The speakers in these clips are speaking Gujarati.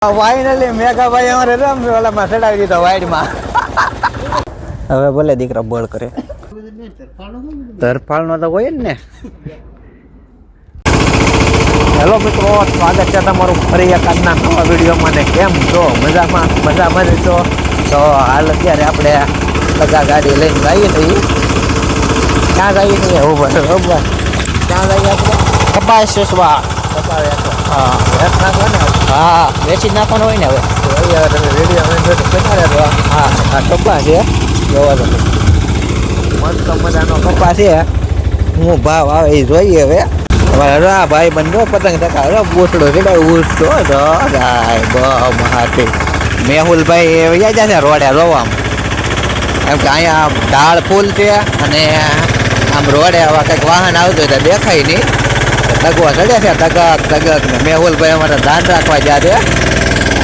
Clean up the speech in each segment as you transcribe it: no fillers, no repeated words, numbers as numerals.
ફાઇનલી મેઘાભાઈ અમારે ઓલામાં ચડાવી દીધો વાઈડમાં. હવે ભલે દીકરા બળ કરે, તરફાળનો તો હોય ને. હેલો મિત્રો, સ્વાગત છે તમારું ફરી એક આજના નવા વિડીયોમાં. ને કેમ છો? મજામાં છો? તો હાલ અત્યારે આપણે બધા ગાડી લઈને જઈએ છીએ. ક્યાં જઈએ છીએ? ઉભા ક્યાં જઈએ આપણે? કપાસ વેચવા. હા, વેચ નાખો ને. હા, વેચી જ નાખવાનું હોય ને. હવે તમે વિડીયો હા, આ કપાસ છે, જોવા દો. મસ્ત મજાનો કપાસ છે. હું ભાવ આવે એ જોઈએ હવે. રા ભાઈ બંધો પતંગ ટકા બોસડો છે ઉઠતો મહાથી મેહુલભાઈ વયા જશે રોડે જોવામાં. એમ કે અહીંયા ઢાળ ફૂલ છે અને આમ રોડે આવા કંઈક વાહન આવતું હોય તો દેખાય નહીં. તગવા ચડે છે તગક ને મેહુલભાઈ અમારે ધ્યાન રાખવા જ્યાં છે.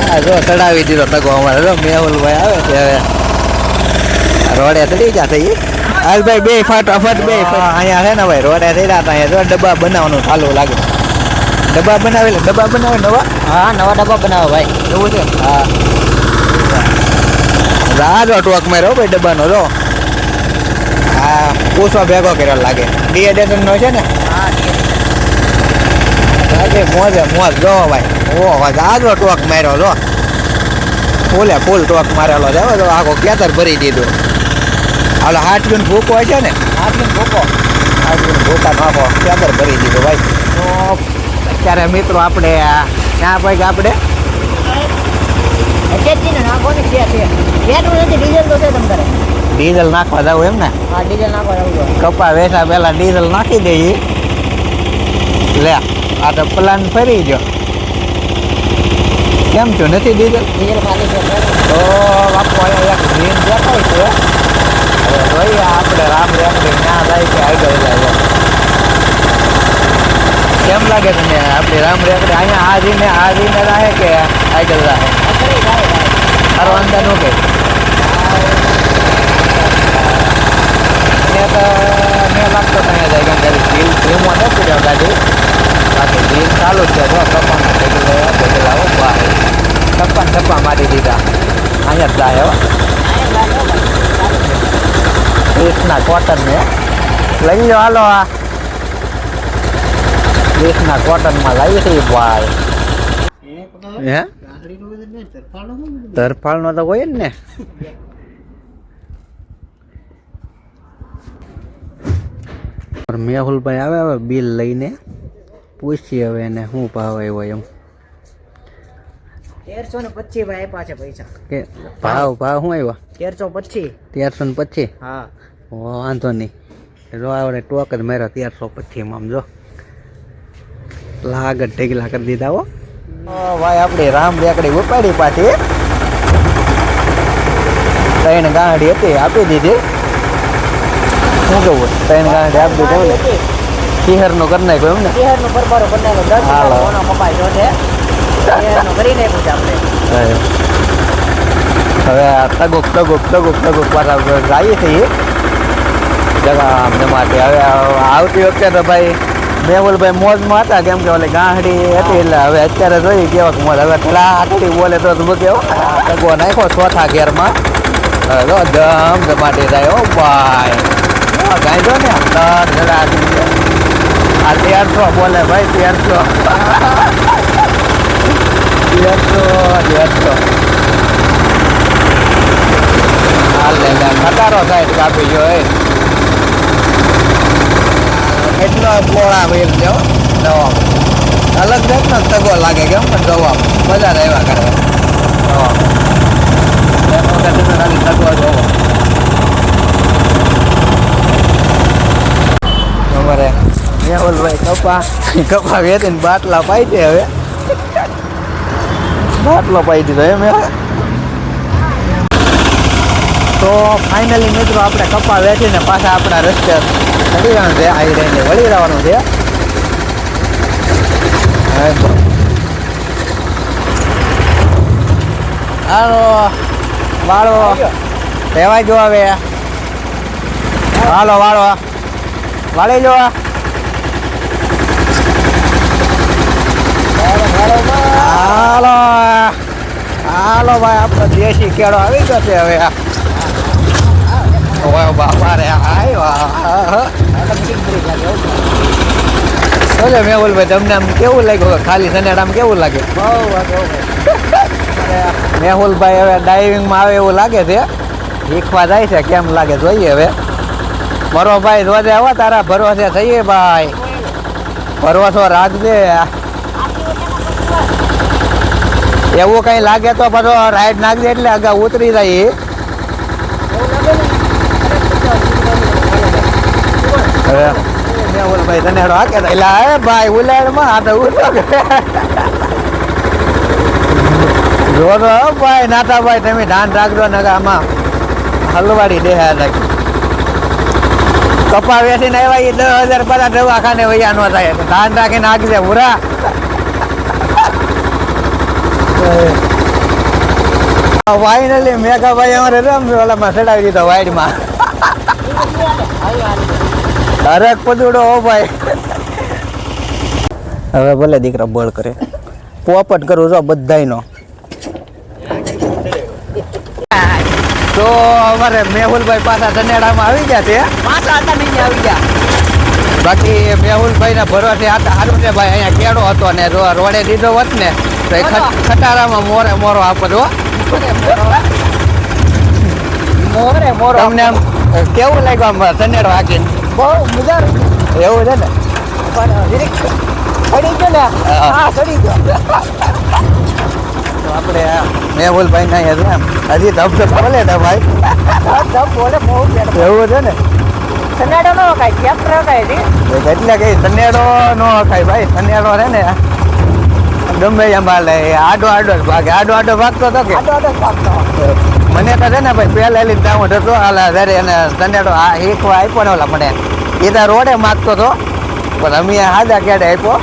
હા, જો ચડાવી દીધો તગો અમારે. જો મેહુલભાઈ આવે છે હવે રોડે ચડી ગયા થઈ. હાલ ભાઈ બે ફટાફટ બે અહીંયા છે ને ભાઈ રોડે ચડ્યા હતા. અહીંયા જો ડબ્બા બનાવવાનું ચાલુ લાગે. ડબ્બા બનાવે નવા. હા, નવા ડબ્બા બનાવો ભાઈ. એવું છે? હા, રાજો ટોક માર્યો ભાઈ ડબ્બાનો. જો હા, પૂછો ભેગો કર્યો લાગે. ડીએડેશન નો છે ને. મોજ જો ભાઈ. ઓહો, આજો ટોક માર્યો. જો ફૂલ ટોક મારેલો છે. તો આખો કેતર ભરી દીધું. હાલો હાટવીન ભૂકો હોય છે ને, હાટવીન ભૂકા નાખો કેતર ભરી દીધું ભાઈ. તો અત્યારે મિત્રો આપણે ક્યાં ભાઈ આપણે ડીઝલ નાખવા જવું એમ ને? હા, ડીઝલ નાખવા જવું. કપા વેચા પહેલા ડીઝલ નાખી દઈએ. લે આ તો પ્લાન ફરી ગયો. કેમ છો? નથી ડીઝલ ખાલી છે તો બાપુ અહીંયા એક ગ્રીન દેખાય છે. હવે જોઈએ આપણે રામ રેકડી ક્યાં જાય છે, આગળ જાય. કેમ લાગે તમને આપણી રામ રેકડી અહીંયા હાજીને રહે કે આગળ રહે? સારો અંદાજ નું કે મેં લાગતો અહીંયા જાય. કેમ કે ધીમો નથી રહ્યો ગાડી. બાકી ધીમ ચાલુ જ છે. જો ટપ્પા મારી દીધા. અહીંયા જ જાય. ક્રિષ્ના કોટન ને લઈ લો. હાલો આ ક્રિષ્ના કોટનમાં લાવી છે ભાઈ. હે, તરફાળનો તો હોય ને. મેહુલભાઈ આવે હવે બિલ લઈને પૂછીએ હવે એને શું ભાવ આવ્યો એમ. 1325 ભાઈ આપ્યા છે પૈસા. કે ભાવ શું આવ્યો? 1325. હા, વાંધો નહીં. જો આવડે ટોક જ માર્યો 1325 માં. જો લાગત ઢેગલા કરી દીધા. હો ભાઈ, આપણી રામ રેકડી ઉપાડી પાછી. 3 ગાંડી હતી, આપી દીધી. શું કેવું? 3 ગાંડી આપી દીધી. તિહરનું કરી નાખ્યું એમ ને? તિહરનું બરબારો કરી નાખ્યો. 10 કપાઈ જો છે એનો કરી નાખ્યું છે આપણે. હવે આ તગુક પાછા જઈએ છીએ જગા માટે. હવે આવતી વખતે તો ભાઈ મેહુલભાઈ મોજમાં હતા. કેમ કે ઓલી ગાંહડી હતી એટલે હવે અત્યારે જોઈએ કેવાક મોજ. હવે થોડા આટલી બોલે તો કેવો તગો નાખ્યો ચોથા ગેરમાં. જો દમ જમાટી જાય. હો ભાઈ, ગાંધો ને આ 1300 બોલે ભાઈ. 1300 ખટારો સાઈડ કાપી ગયો. એટલો પોળા વેર છે દવા. અલગ જાતનો તગો લાગે. કેમ પણ દવા મજા રહેવા કરે. તગો જોવો અમારે મેહુલભાઈ કપા વેચીને બાટલા પાઈ છે. હવે બાટલો પાઈ દીધો એમ. તો ફાઇનલી મિત્રો આપણે કપા વેચીને પાછા આપણા રસ્તે ચડી જવાનું છે. આવી રહીને વળી રહેવાનું છે. હાલો વાળો રહેવા જો. હવે હાલો વાળો વાળી જો. હાલો હાલો ભાઈ આપણો દેશી કેળો આવી ગયો છે હવે ઓય બાપા રે આવ્યો બોલે મેહુલભાઈ તમને આમ કેવું લાગ્યું ખાલી સનેડામાં કેવું લાગે બહુ વાંધો મેહુલભાઈ હવે ડાઇવિંગમાં આવે એવું લાગે છે શીખવા જાય છે કેમ લાગે જોઈએ હવે મારો ભાઈ રોજે આવો તારા ભરોસે થઈએ ભાઈ ભરોસો રાખજે એવું કઈ લાગે તો બધો રાઈડ નાખજે એટલે અગાઉ ઉતરી જાય હવે મેહુલભાઈ તને હાકે એટલે હે ભાઈ ઉલાડમાં આ તો જો તો ભાઈ નાતા ભાઈ તમે ધ્યાન રાખજો ને આમાં હલવાડી દેહા નાખી કપા વેચીને આવ્યા એ 10,000 બધા દવાખાને વૈયા ન થાય ધ્યાન રાખીને નાખજે પૂરા ફાઇનલી મેઘાભાઈ અમારે ઓલામાં ચડાવી દીધો વાઈડમાં હરેક પદુડો હો ભાઈ હવે ભલે દીકરા બળ કરે પોપટ કરું છો બધાયનો તો અમારે મેહુલભાઈ પાછા ધનેડામાં આવી ગયા છે પાછા હતા નહીં આવી ગયા બાકી મેહુલભાઈના ભરોસે સારું છે ભાઈ અહીંયા કેળો હતો ને જો રોડે દીધો હોત ને તો એ ખટારામાં મોરો આપતો મોરે તમને આમ કેવું લાગ્યું આમ ધનેડો હાકીને બહુ મજા એવું છે ને પણ જરીક ચડી ગયો ને હા ચડી ગયો તો આપણે મેહુલભાઈ ના હજી ધબધબ બોલે ને ભાઈ બોલે બહુ એવું છે ને સનેડો નો કાંઈ કેપ્ટર કાંઈ એટલે કઈ સનેડો નો ખાય ભાઈ સનેડો છે ને ગમે એમ હાલે આડો જ ભાગે આડો ભાગતો હતો કે મને તો છે ને ભાઈ પહેલા લઈને જાઉં હતો હાલા જ્યારે એને સનેડો એકવા આપ્યો ને ઓલા મને એ તો રોડે માગતો હતો પણ અમે હાજા ક્યારે આપ્યો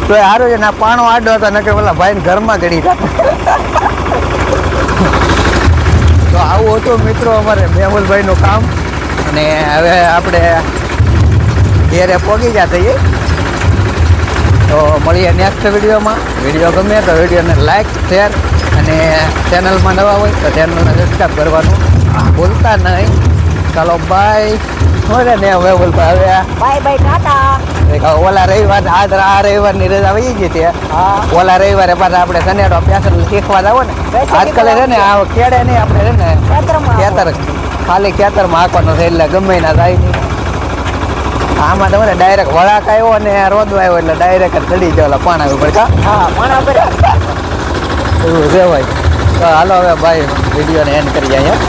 તો એ સારું છે ને પાણો આડો હતો નકે પેલા ભાઈને ઘરમાં ગળી જાય તો આવું હતું મિત્રો અમારે મેહુલભાઈનું કામ અને હવે આપણે ઘેરે પહોંચી ગયા થઈએ તો મળીએ નેક્સ્ટ વિડીયોમાં વિડીયો ગમે તો વિડીયોને લાઈક શેર અને ચેનલમાં નવા હોય તો ચેનલને સબસ્ક્રાઈબ કરવાનું ભૂલતા નહીં ચાલો બાય હોય ને મેહુલભાઈ હવે બાય બાય ટાટા ઓલા રવિવાર આ રવિવારની રજા વહી ગઈ છે ઓલા રવિવારે પાછા આપણે સનેડો પેસલ શીખવા જાવ ને આજકાલે છે ને આ ખેડે નહીં આપણે છે ને ખેતર ખાલી ખેતરમાં હાંકવાનું છે એટલે ગમે ના જાય નહીં આમાં તમારે ડાયરેક્ટ વળાક આવ્યો ને રોદો આવ્યો એટલે ડાયરેક્ટ જ ચડી ગયો પાણા ઉપર હા પાણા ઉપર એવું છે ભાઈ તો હાલો હવે ભાઈ વિડીયોને એન્ડ કરી અહીંયા